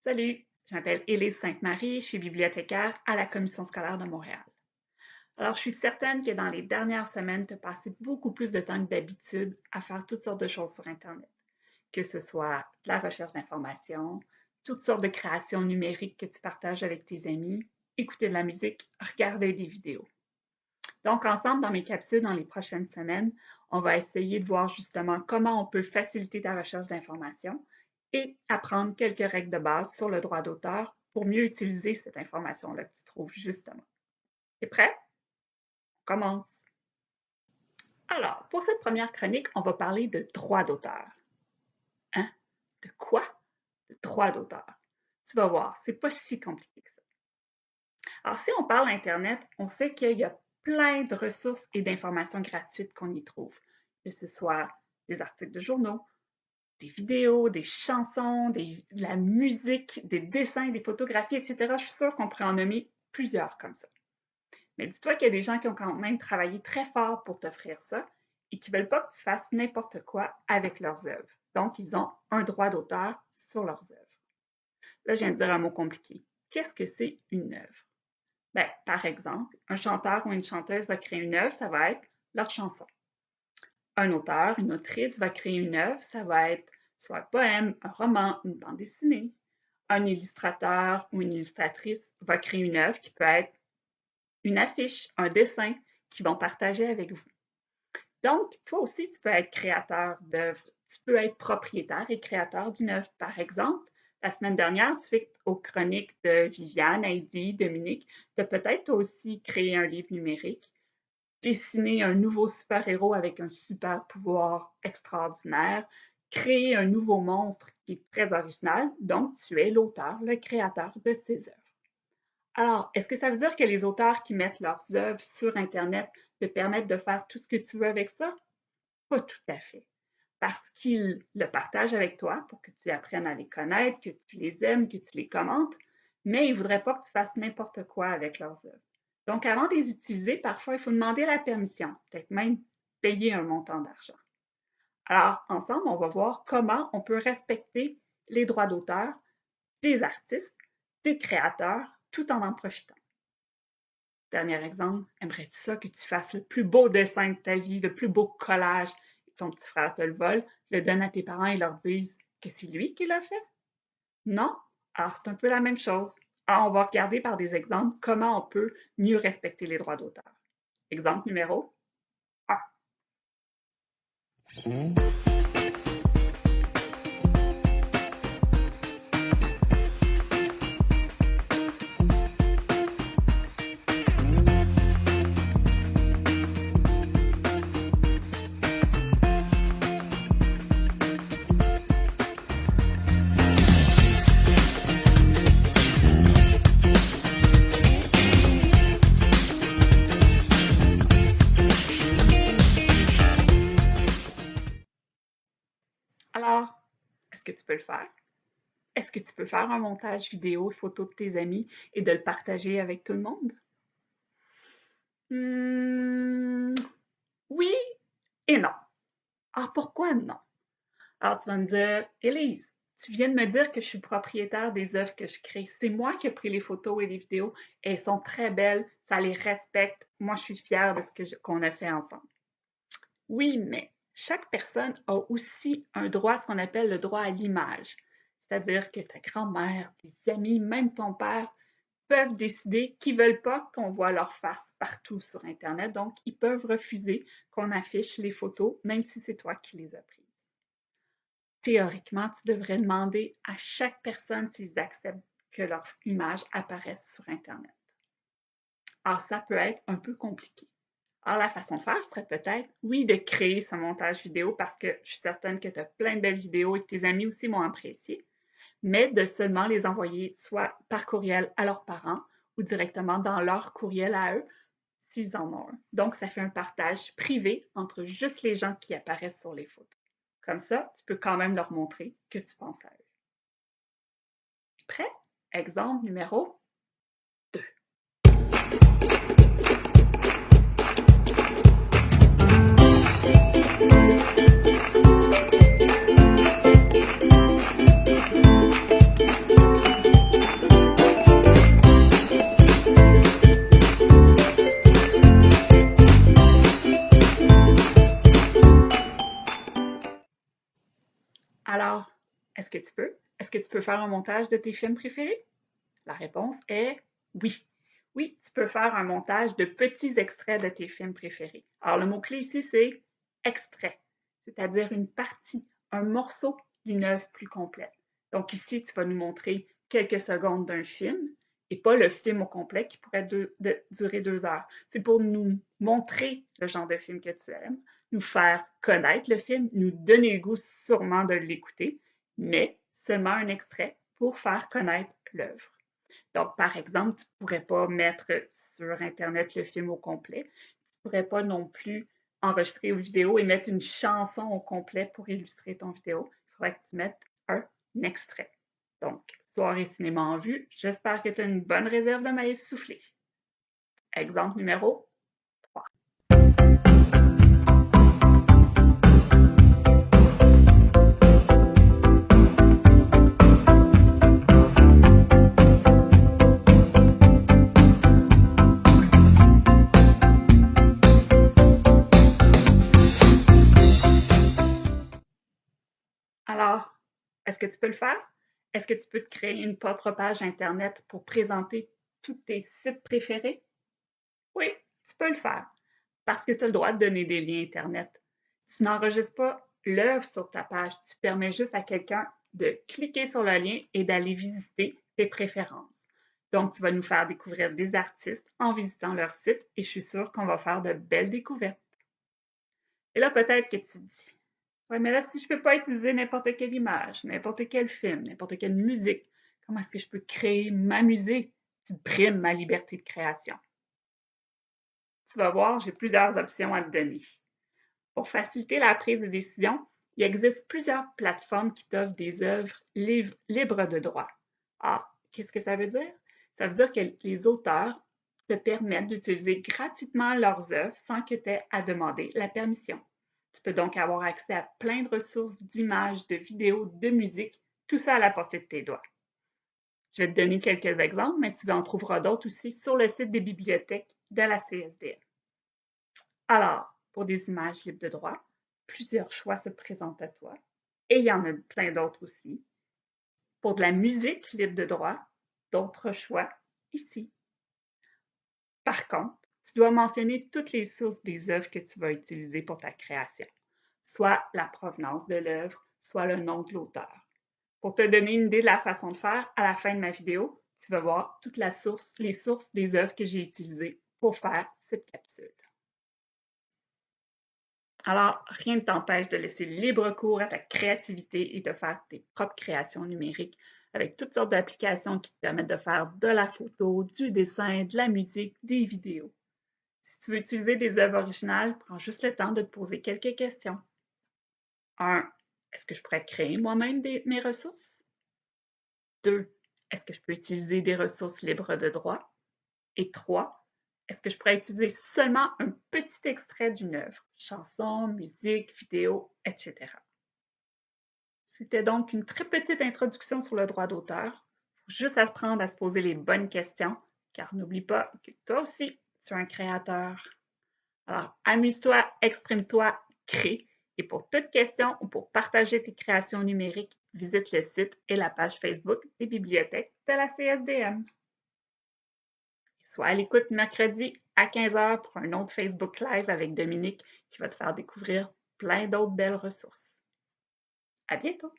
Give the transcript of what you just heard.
Salut, je m'appelle Élise Sainte-Marie, je suis bibliothécaire à la Commission scolaire de Montréal. Alors, je suis certaine que dans les dernières semaines, tu as passé beaucoup plus de temps que d'habitude à faire toutes sortes de choses sur Internet, que ce soit de la recherche d'informations, toutes sortes de créations numériques que tu partages avec tes amis, écouter de la musique, regarder des vidéos. Donc, ensemble, dans mes capsules dans les prochaines semaines, on va essayer de voir justement comment on peut faciliter ta recherche d'informations et apprendre quelques règles de base sur le droit d'auteur pour mieux utiliser cette information-là que tu trouves justement. T'es prêt? On commence. Alors, pour cette première chronique, on va parler de droit d'auteur. Hein? De quoi? De droit d'auteur. Tu vas voir, c'est pas si compliqué que ça. Alors, si on parle Internet, on sait qu'il y a plein de ressources et d'informations gratuites qu'on y trouve, que ce soit des articles de journaux, des vidéos, des chansons, de la musique, des dessins, des photographies, etc. Je suis sûre qu'on pourrait en nommer plusieurs comme ça. Mais dis-toi qu'il y a des gens qui ont quand même travaillé très fort pour t'offrir ça et qui ne veulent pas que tu fasses n'importe quoi avec leurs œuvres. Donc, ils ont un droit d'auteur sur leurs œuvres. Là, je viens de dire un mot compliqué. Qu'est-ce que c'est une œuvre? Ben, par exemple, un chanteur ou une chanteuse va créer une œuvre, ça va être leur chanson. Un auteur, une autrice va créer une œuvre, ça va être soit un poème, un roman, une bande dessinée. Un illustrateur ou une illustratrice va créer une œuvre qui peut être une affiche, un dessin qu'ils vont partager avec vous. Donc, toi aussi, tu peux être créateur d'œuvres, tu peux être propriétaire et créateur d'une œuvre. Par exemple, la semaine dernière, suite aux chroniques de Viviane, Heidi, Dominique, tu as peut-être aussi créé un livre numérique, dessiner un nouveau super-héros avec un super pouvoir extraordinaire, créer un nouveau monstre qui est très original, donc tu es l'auteur, le créateur de ces œuvres. Alors, est-ce que ça veut dire que les auteurs qui mettent leurs œuvres sur Internet te permettent de faire tout ce que tu veux avec ça? Pas tout à fait. Parce qu'ils le partagent avec toi pour que tu apprennes à les connaître, que tu les aimes, que tu les commentes, mais ils ne voudraient pas que tu fasses n'importe quoi avec leurs œuvres. Donc, avant de les utiliser, parfois, il faut demander la permission, peut-être même payer un montant d'argent. Alors, ensemble, on va voir comment on peut respecter les droits d'auteur des artistes, des créateurs, tout en profitant. Dernier exemple, aimerais-tu ça que tu fasses le plus beau dessin de ta vie, le plus beau collage, et ton petit frère te le vole, le donne à tes parents et leur disent que c'est lui qui l'a fait? Non? Alors, c'est un peu la même chose. Alors, on va regarder par des exemples comment on peut mieux respecter les droits d'auteur. Exemple numéro 1. Alors, est-ce que tu peux le faire? Est-ce que tu peux faire un montage vidéo et photo de tes amis et de le partager avec tout le monde? Oui et non. Alors, pourquoi non? Alors, tu vas me dire, Élise, tu viens de me dire que je suis propriétaire des œuvres que je crée. C'est moi qui ai pris les photos et les vidéos. Elles sont très belles, ça les respecte. Moi, je suis fière de ce qu'on a fait ensemble. Oui, mais chaque personne a aussi un droit, ce qu'on appelle le droit à l'image. C'est-à-dire que ta grand-mère, tes amis, même ton père, peuvent décider qu'ils ne veulent pas qu'on voit leur face partout sur Internet. Donc, ils peuvent refuser qu'on affiche les photos, même si c'est toi qui les as prises. Théoriquement, tu devrais demander à chaque personne s'ils acceptent que leur image apparaisse sur Internet. Alors, ça peut être un peu compliqué. Alors, la façon de faire serait peut-être, oui, de créer ce montage vidéo parce que je suis certaine que tu as plein de belles vidéos et que tes amis aussi m'ont apprécié, mais de seulement les envoyer soit par courriel à leurs parents ou directement dans leur courriel à eux, s'ils en ont un. Donc, ça fait un partage privé entre juste les gens qui apparaissent sur les photos. Comme ça, tu peux quand même leur montrer que tu penses à eux. Prêt? Exemple numéro 2. tu peux? Est-ce que tu peux faire un montage de tes films préférés? La réponse est oui. Oui, tu peux faire un montage de petits extraits de tes films préférés. Alors, le mot-clé ici, c'est extrait, c'est-à-dire une partie, un morceau d'une œuvre plus complète. Donc ici, tu vas nous montrer quelques secondes d'un film et pas le film au complet qui pourrait durer 2 heures. C'est pour nous montrer le genre de film que tu aimes, nous faire connaître le film, nous donner le goût sûrement de l'écouter, mais seulement un extrait pour faire connaître l'œuvre. Donc, par exemple, tu ne pourrais pas mettre sur Internet le film au complet. Tu ne pourrais pas non plus enregistrer une vidéo et mettre une chanson au complet pour illustrer ton vidéo. Il faudrait que tu mettes un extrait. Donc, soirée cinéma en vue, j'espère que tu as une bonne réserve de maïs soufflé. Exemple numéro 3. Alors, est-ce que tu peux le faire? Est-ce que tu peux te créer une propre page Internet pour présenter tous tes sites préférés? Oui, tu peux le faire parce que tu as le droit de donner des liens Internet. Tu n'enregistres pas l'œuvre sur ta page, tu permets juste à quelqu'un de cliquer sur le lien et d'aller visiter tes préférences. Donc, tu vas nous faire découvrir des artistes en visitant leur site et je suis sûre qu'on va faire de belles découvertes. Et là, peut-être que tu te dis, ouais, mais là, si je ne peux pas utiliser n'importe quelle image, n'importe quel film, n'importe quelle musique, comment est-ce que je peux créer ma musique? Tu primes ma liberté de création. Tu vas voir, j'ai plusieurs options à te donner. Pour faciliter la prise de décision, il existe plusieurs plateformes qui t'offrent des œuvres libres de droit. Ah, qu'est-ce que ça veut dire? Ça veut dire que les auteurs te permettent d'utiliser gratuitement leurs œuvres sans que tu aies à demander la permission. Tu peux donc avoir accès à plein de ressources d'images, de vidéos, de musique, tout ça à la portée de tes doigts. Je vais te donner quelques exemples, mais tu en trouveras d'autres aussi sur le site des bibliothèques de la CSDM. Alors, pour des images libres de droit, plusieurs choix se présentent à toi, et il y en a plein d'autres aussi. Pour de la musique libre de droit, d'autres choix ici. Par contre, tu dois mentionner toutes les sources des œuvres que tu vas utiliser pour ta création, soit la provenance de l'œuvre, soit le nom de l'auteur. Pour te donner une idée de la façon de faire, à la fin de ma vidéo, tu vas voir toutes les sources des œuvres que j'ai utilisées pour faire cette capsule. Alors, rien ne t'empêche de laisser libre cours à ta créativité et de faire tes propres créations numériques avec toutes sortes d'applications qui te permettent de faire de la photo, du dessin, de la musique, des vidéos. Si tu veux utiliser des œuvres originales, prends juste le temps de te poser quelques questions. 1. Est-ce que je pourrais créer moi-même mes ressources? 2. Est-ce que je peux utiliser des ressources libres de droit? Et 3. Est-ce que je pourrais utiliser seulement un petit extrait d'une œuvre, chanson, musique, vidéo, etc. C'était donc une très petite introduction sur le droit d'auteur. Il faut juste apprendre à se poser les bonnes questions, car n'oublie pas que toi aussi, tu es un créateur. Alors, amuse-toi, exprime-toi, crée. Et pour toute question ou pour partager tes créations numériques, visite le site et la page Facebook des bibliothèques de la CSDM. Sois à l'écoute mercredi à 15h pour un autre Facebook Live avec Dominique qui va te faire découvrir plein d'autres belles ressources. À bientôt!